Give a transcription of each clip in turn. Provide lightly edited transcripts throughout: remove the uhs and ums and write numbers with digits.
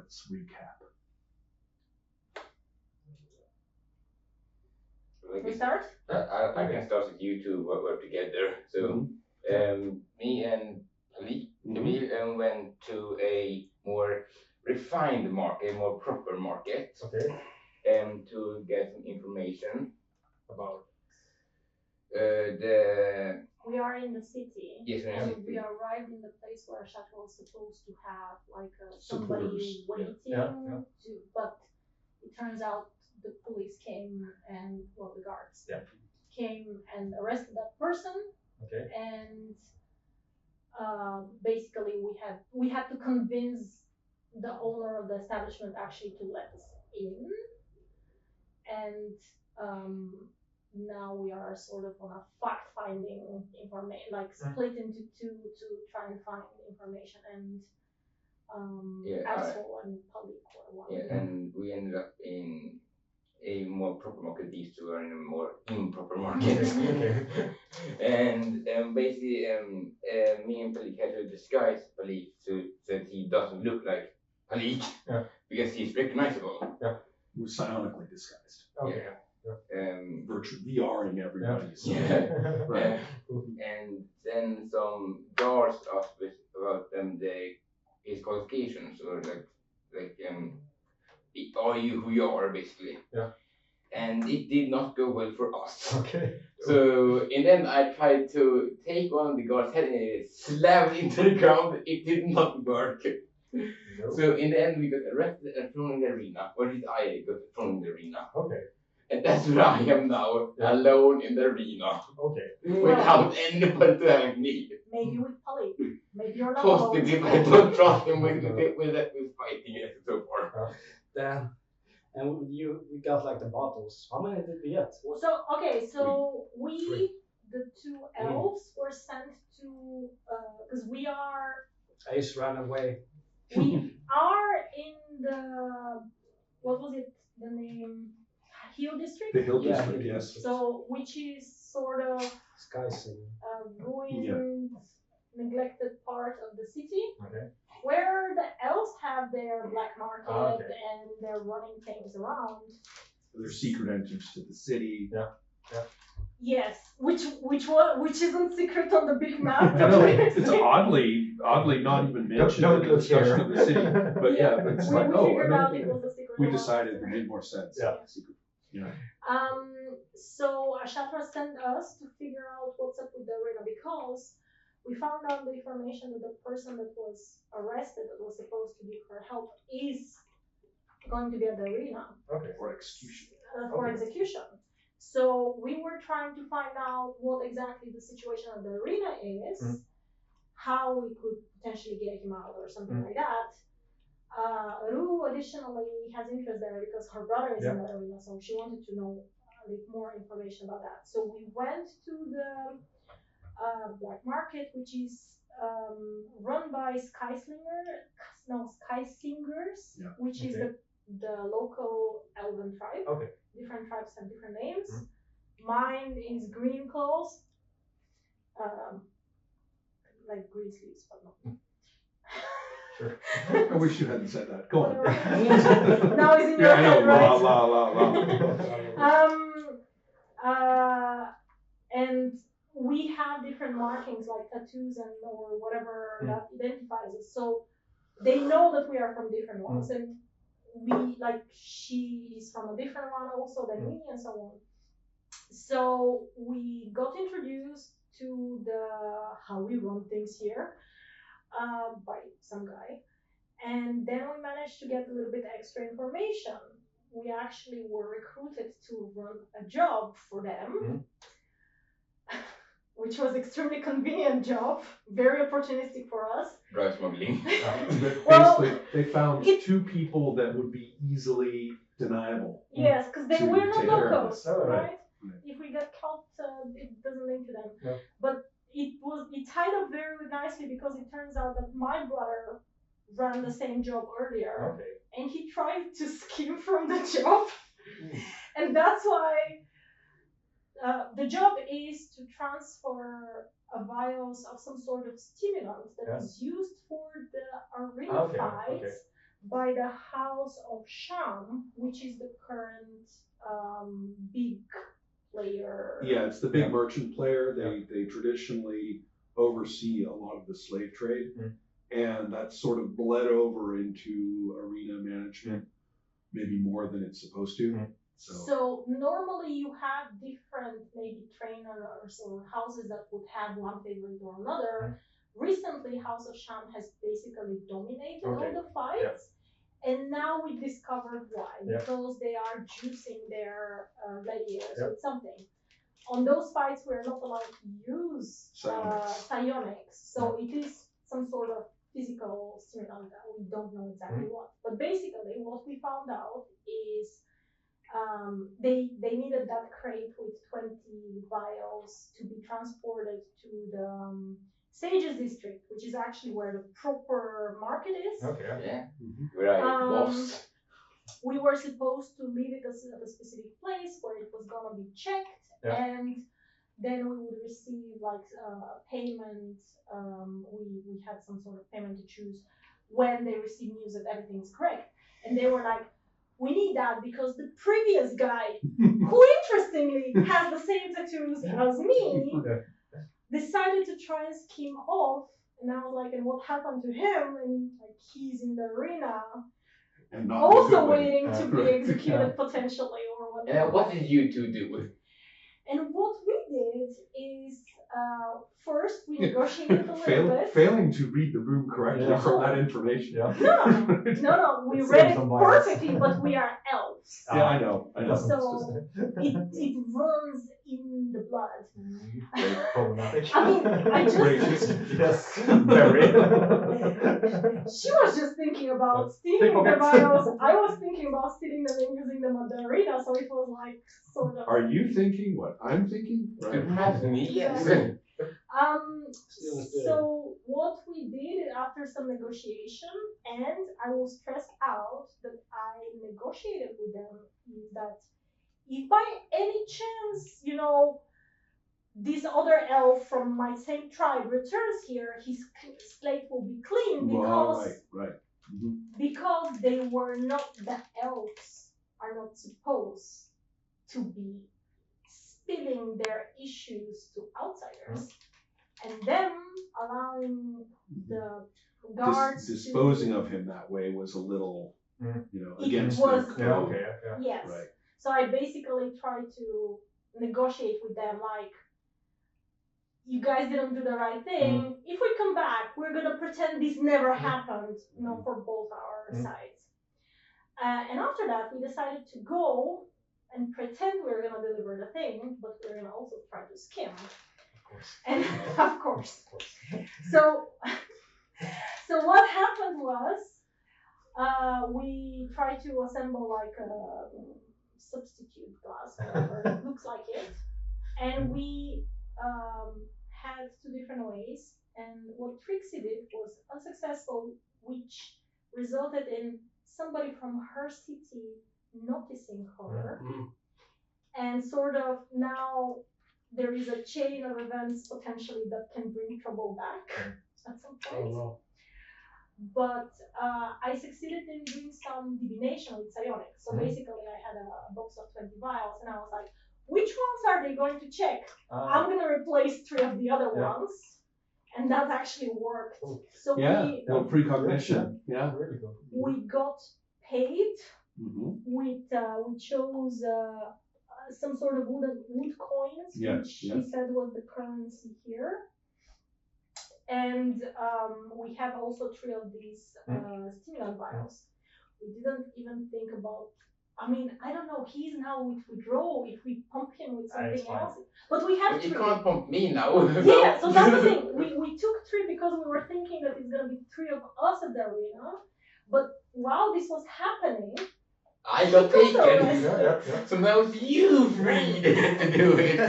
let's recap. We start? I can start with you two work together. So me and Camille went to a more refined market, a more proper market. Okay. To get some information About the. We are in the city. Yes, we're in the and city. we arrived in the place where Chateau was supposed to have like Supporters. somebody waiting Yeah. to, but it turns out the police came and the guards came and arrested that person. Okay. And basically we had to convince the owner of the establishment actually to let us in. And now we are sort of on a fact-finding information, like split into two to try and find information. And Axel and Palik were one. Yeah, and we ended up in a more proper market. These two are in a more improper market. And basically, me and Palik had to disguise Palik so that he doesn't look like Palik because he's recognizable. Yeah. We're psionically disguised. Okay. Virtually VRing everybody. Right. And then some guards asked about his qualifications, or are you who you are, basically. Yeah. And it did not go well for us. Okay. So in the end, I tried to take one of the guards' head and slam it into the ground. It did not work. No. So in the end, we got arrested and thrown in the arena. Or did I got thrown in the arena? Okay. And that's where I am now, alone in the arena. Okay. Without anybody to help me. Maybe with Palik. Maybe you're not Positive if I don't trust him with fighting it so far. Damn. And we got like the bottles. How many did we get? So we, the two elves, were sent to because we are Ace ran away. we are in the what was it the name Hill district? The Hill Yeah, District, yes. So which is sort of Skies and ruined, neglected part of the city. Okay. Where the elves have their black market Okay. and they're running things around. There's secret entrance to the city. Yes, which isn't secret on the big map. I know, it's oddly not even mentioned Don't in the look here. discussion of the city. But but it's we like, figured out it was a secret. we one. decided it made more sense. Yeah. Secret. So Ashatra sent us to figure out what's up with the arena because we found out the information that the person that was arrested that was supposed to give her help is going to be at the arena. Okay. Or execution. For Okay. execution. So we were trying to find out what exactly the situation of the arena is, how we could potentially get him out or something like that. Ru additionally has interest there because her brother is in the arena, so she wanted to know more information about that. So we went to the black market, which is run by Skysingers, which is the local elven tribe. Okay. Different tribes have different names. Mine is Green Claws, like grizzlies, but not. Sure. I wish you hadn't said that. Go on. Now it's in your I know. head, right? La. And we have different markings like tattoos or whatever that identifies us. So they know that we are from different ones, and she is from a different one also than me, and so on. So we got introduced to how we run things here by some guy, and then we managed to get a little bit extra information. We actually were recruited to run a job for them, which was extremely convenient job, very opportunistic for us. Drug smuggling. Basically, they found two people that would be easily deniable. Yes, because they were not take care of locals, this. right? If we get caught, it doesn't link to them. Yeah. But it tied up very nicely because it turns out that my brother ran the same job earlier, and he tried to scheme from the job, and that's why the job is to transfer vials of some sort of stimulant that is used for the arena fights by the House of Sham, which is the current big player. Yeah, it's the big merchant player. They traditionally oversee a lot of the slave trade, and that's sort of bled over into arena management, maybe more than it's supposed to. So normally you have different maybe trainers or houses that would have one favorite or another. Recently, House of Sham has basically dominated all the fights. And now we discovered why, because they are juicing their gladiators with something. On those fights, we're not allowed to use psionics, so it is some sort of physical stimulant. We don't know exactly what. But basically, what we found out is they needed that crate with 20 vials to be transported to the Sages district, which is actually where the proper market is. Yeah. Right. Boss. We were supposed to leave it at a specific place where it was gonna be checked, and then we would receive like payment. We had some sort of payment to choose when they receive news that everything is correct, and they were like, we need that because the previous guy, who interestingly has the same tattoos as me, decided to try and skim off. And I was like, and what happened to him? And like, he's in the arena, and not also waiting to be executed potentially or whatever. And what did you two do? And what we did is first we negotiated a little bit. Failing to read the room correctly from that information. No, we read it perfectly, but we are elves. Yeah, I know. So it runs in the blood. Very problematic. I mean, I just... Yes, very. She was just thinking about stealing the vials. I was thinking about stealing them and using them at the arena, so it was like sort of... Are you thinking what I'm thinking? Right. Perhaps me, yes. So what we did after some negotiation, and I was stressed out that I negotiated with them, is that if by any chance, this other elf from my same tribe returns here, his slate will be clean because because they were not, the elves are not supposed to be spilling their issues to outsiders, and them allowing the guards disposing of him that way was a little, against was, their code. Yes. Right. So I basically tried to negotiate with them like, you guys didn't do the right thing. If we come back, we're gonna pretend this never happened, for both our sides. And after that, we decided to go and pretend we were gonna deliver the thing, but we we're gonna also try to skim. Of course. And of course. So what happened was, we tried to assemble like a substitute glass, whatever it looks like it, and we had two different ways, and what Trixie did was unsuccessful, which resulted in somebody from her city noticing her, and sort of now there is a chain of events potentially that can bring trouble back at some point. Oh, no. But I succeeded in doing some divination with psionics. So basically I had a box of 20 vials, and I was like, which ones are they going to check? I'm going to replace 3 of the other ones. And that actually worked. So precognition. Yeah. Really good. We got paid. We chose some sort of wood coins, which she said was the currency here. And we have also 3 of these stimulant vials. We didn't even think about, I don't know, he's now with withdrawal if we pump him with something else. But we have 3. You can't pump me now. Yeah, so that's the thing. We took 3 because we were thinking that it's going to be 3 of us at the arena. But while this was happening, I got taken. Yeah. So now it's you free to do it.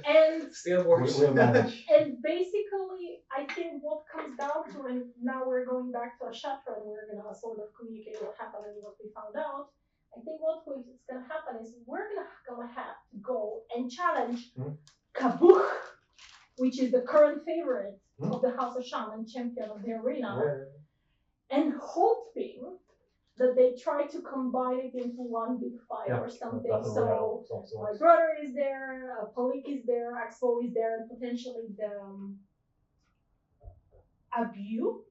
And Still working. And basically, I think what comes down to, and now we're going back to Ashatra and we're gonna sort of communicate what happened and what we found out. I think what's gonna happen is we're gonna have to go and challenge Kabuch, which is the current favorite of the House of Sham and champion of the arena, and hoping that they try to combine it into one big fight or something. Battle So Royale of some my sort. brother is there, Palik is there, Expo is there, and potentially the Abuk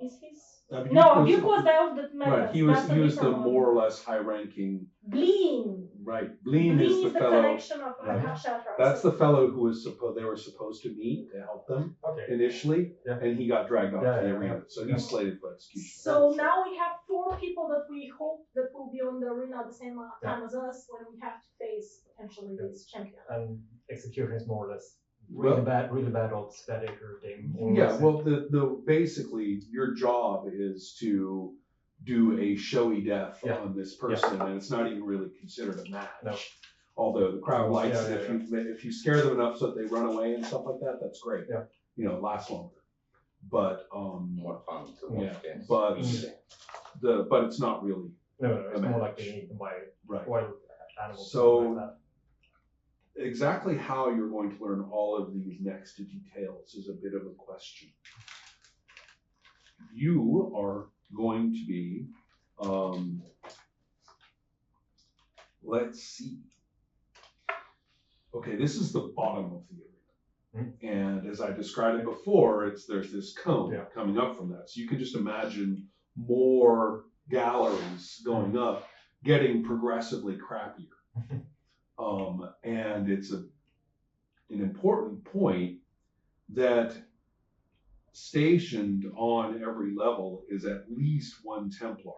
is his. Abuk No, was- Abuk was the elf that met Right, us. he was That's a the different one. more or less high-ranking. Bleen. Right, Bleen is the fellow. connection of Right. Akashatra. That's the fellow who was they were supposed to meet to help them Okay. initially, Yeah. and he got dragged off Yeah, the yeah, arena, yeah. so he's slated for execution. So now we have 4 people that we hope that will be on the arena at the same time as us when we have to face potentially this champion. And execution is more or less Well- really bad odds gladiator game. or Yeah, is it- well, the basically your job is to do a showy death Yeah. on this person, and it's not even really considered a match. No. Although the crowd likes Yeah, it, yeah, if you scare them enough so that they run away and stuff like that, that's great. Yeah. You know, it lasts longer. But More fun to watch. yeah, Yes. but Mm. but it's not really No, it's a more like match. being eaten by right. wild animals. So- something like that. Exactly how you're going to learn all of these next details is a bit of a question. You are going to be, let's see. Okay, this is the bottom of the arena. And as I described it before, there's this cone Yeah. coming up from that. So you can just imagine more galleries going up, getting progressively crappier. And it's an important point that stationed on every level is at least one Templar.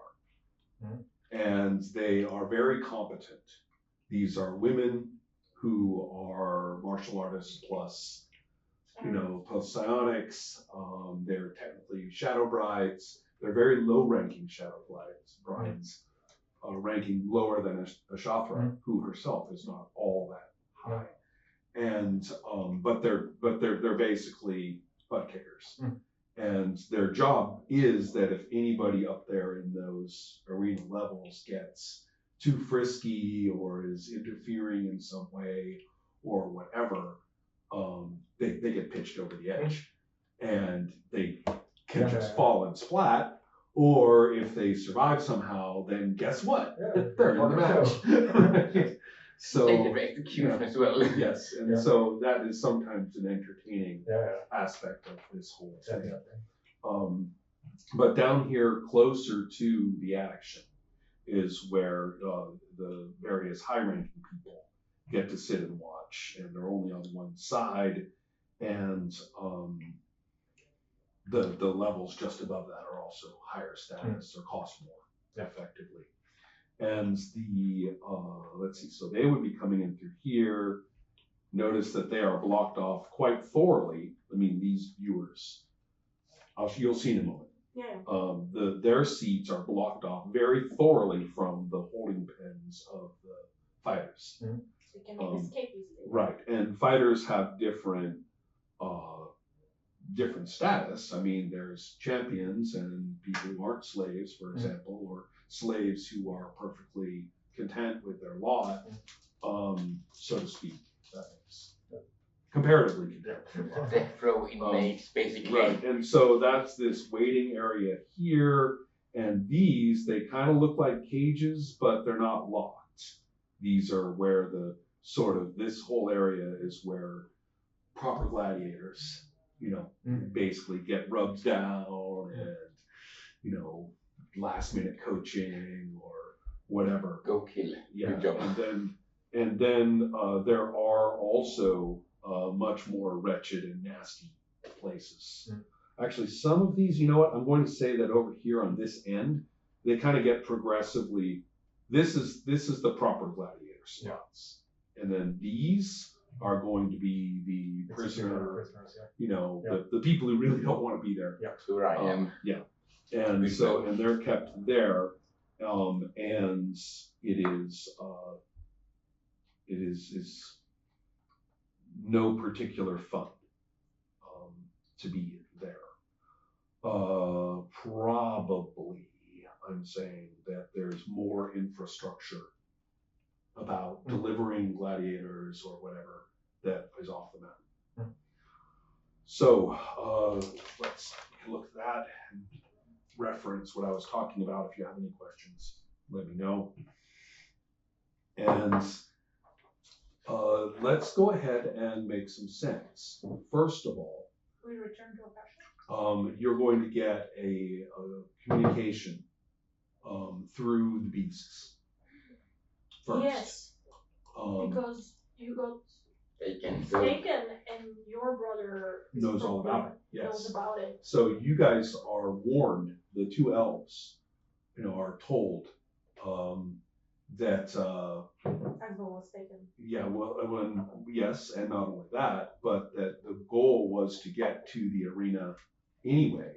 Mhm. And they are very competent. These are women who are martial artists plus, plus psionics. They're technically shadow brides. They're very low-ranking shadow brides. Ranking lower than Ashafra, who herself is not all that high, and but they're basically butt kickers, and their job is that if anybody up there in those arena levels gets too frisky or is interfering in some way or whatever, they get pitched over the edge, and they can just fall and splat. Or if they survive somehow, then guess what? Yeah. They're in the match. Right? So Slated for execution as well. yes, and Yeah. so that is sometimes an entertaining Yeah. aspect of this whole thing. Definitely. But down here, closer to the action, is where the various high-ranking people get to sit and watch, and they're only on one side, and the levels just above that are also higher status or cost more effectively. And the let's see, so they would be coming in through here. Notice that they are blocked off quite thoroughly. I mean, these viewers, you'll see in a moment. Yeah. Their seats are blocked off very thoroughly from the holding pens of the fighters. So you can escape easily. Right, and fighters have different status. I mean, there's champions and people who aren't slaves, for example, or slaves who are perfectly content with their lot, so to speak. That is comparatively content. Death row inmates, basically. Right, and so that's this waiting area here, and these, they kind of look like cages, but they're not locked. These are where this whole area is where proper gladiators, basically get rubbed down and, last minute coaching or whatever. Go kill. Yeah, Good job. and then there are also much more wretched and nasty places. Actually, some of these, you know what? I'm going to say that over here on this end, they kind of get progressively. This is the proper gladiator spots, and then these are going to be the prisoners. The people who really don't want to be there. Here I am. And so, and they're kept there, and it is no particular fun to be there. Probably, I'm saying that there's more infrastructure about delivering gladiators or whatever that is off the map. So let's look at that. reference what I was talking about. If you have any questions, let me know. And let's go ahead and make some sense. First of all, We return to a fashion. you're going to get a communication through the beasts first. Yes, because you got taken and your brother is knows all about it. knows Yes. about it. So you guys are warned. The two elves, are told that. Agbo was taken. Yeah, well, yes, and not only that, but that the goal was to get to the arena anyway.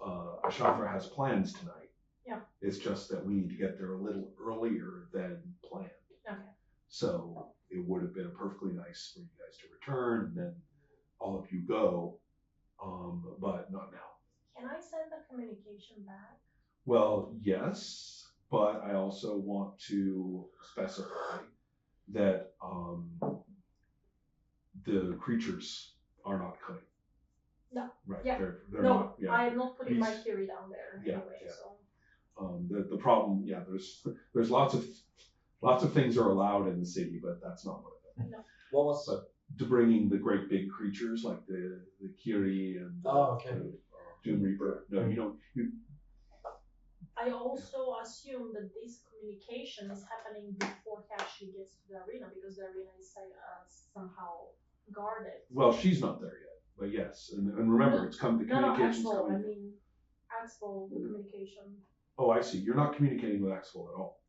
Ashafra has plans tonight. Yeah. It's just that we need to get there a little earlier than planned. Okay. So it would have been perfectly nice for you guys to return, and then all of you go, but not now. Can I send the communication back? Well, yes, but I also want to specify that the creatures are not coming. No. Right. Yeah. They're No, not. Yeah. I am not putting my Beast. theory down there Yeah, anyway. yeah. So The problem, yeah, there's lots of things are allowed in the city, but that's not one of them. What was? But to bringing the great big creatures like the Kiri and the Doom Reaper. No, you don't. I also assume that this communication is happening before he actually gets to the arena because the arena is somehow guarded. Well, she's not there yet, but yes, and remember, the communication's Axel, coming. I mean, Axel, the communication. Oh, I see. You're not communicating with Axel at all.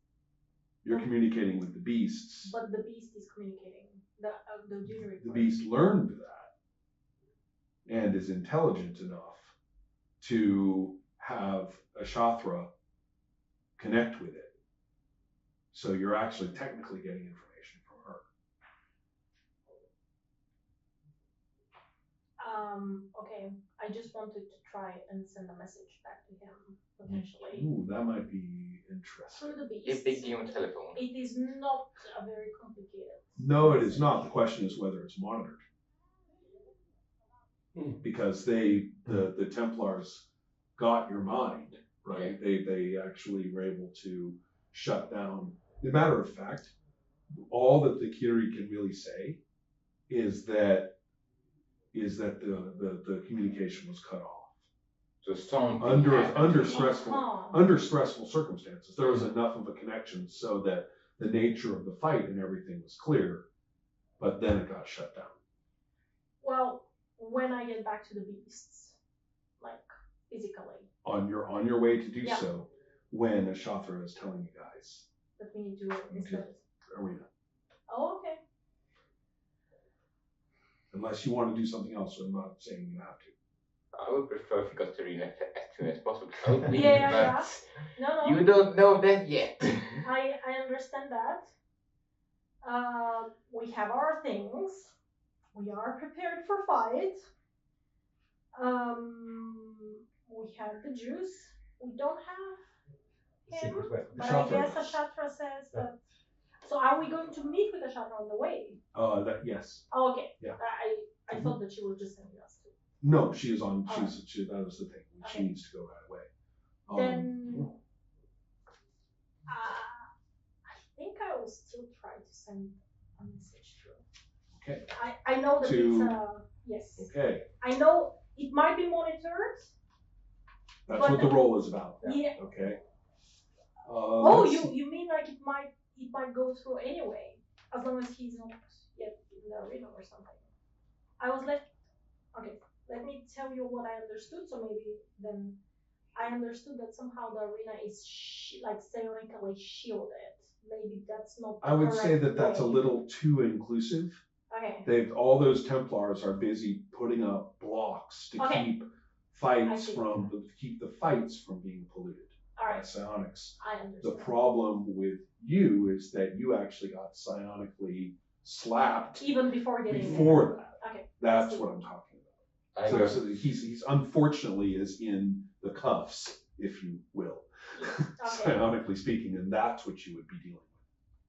You're communicating with the beasts. But the beast is communicating. The junior. The beast learned that and is intelligent enough to have Ashathra connect with it. So you're actually technically getting information from her. Okay. I just wanted to try and send a message back to him potentially. Ooh, that might be interesting. Through the beast. If they give you a telephone. It is not a very complicated. No, it is not. The question is whether it's monitored. Because the Templars got your mind, right? They actually were able to shut down. As a matter of fact, all that the Kiri can really say is that the communication was cut off. So something Under happened. stressful circumstances. There was enough of a connection so that the nature of the fight and everything was clear, but then it got shut down. Well, when I get back to the beasts, like physically. On your way to do Yeah. so, when Ashathra is telling you guys That we need to instead. arena. Oh, okay. Unless you want to do something else, I'm not saying you have to. I would prefer if we got to arena as soon as possible. I would be, Yeah. but No. you don't know that yet. I understand that. We have our things. We are prepared for fight. We have the juice. We don't have him. Secret weapon. But I guess Ashatra says that. So are we going to meet with Ashatra on the way? Yes. Oh, okay. Yeah. I thought that she was just sending us to. No, she is on. Oh. That was the thing. She Okay. needs to go right away. Then I think I will still try to send a message through. Okay. I know that To- it's yes. Okay. I know it might be monitored. That's But what the role is about. Yeah. Okay. Oh, let's you see. mean like it might go through anyway, as long as he's not yet in the arena or something. Let me tell you what I understood. So maybe then I understood that somehow the arena is like psionically shielded. Maybe that's not. I would say correct that's a way. little too inclusive. Okay. All those Templars are busy putting up blocks to Okay. keep I see. the fights from being polluted All by right. psionics. I The understand. problem with you is that you actually got psionically slapped Even before getting before that. Okay. That's I see. what I'm talking I about. go. So he's unfortunately is in the cuffs, if you will, Okay. psionically speaking, and that's what you would be dealing with.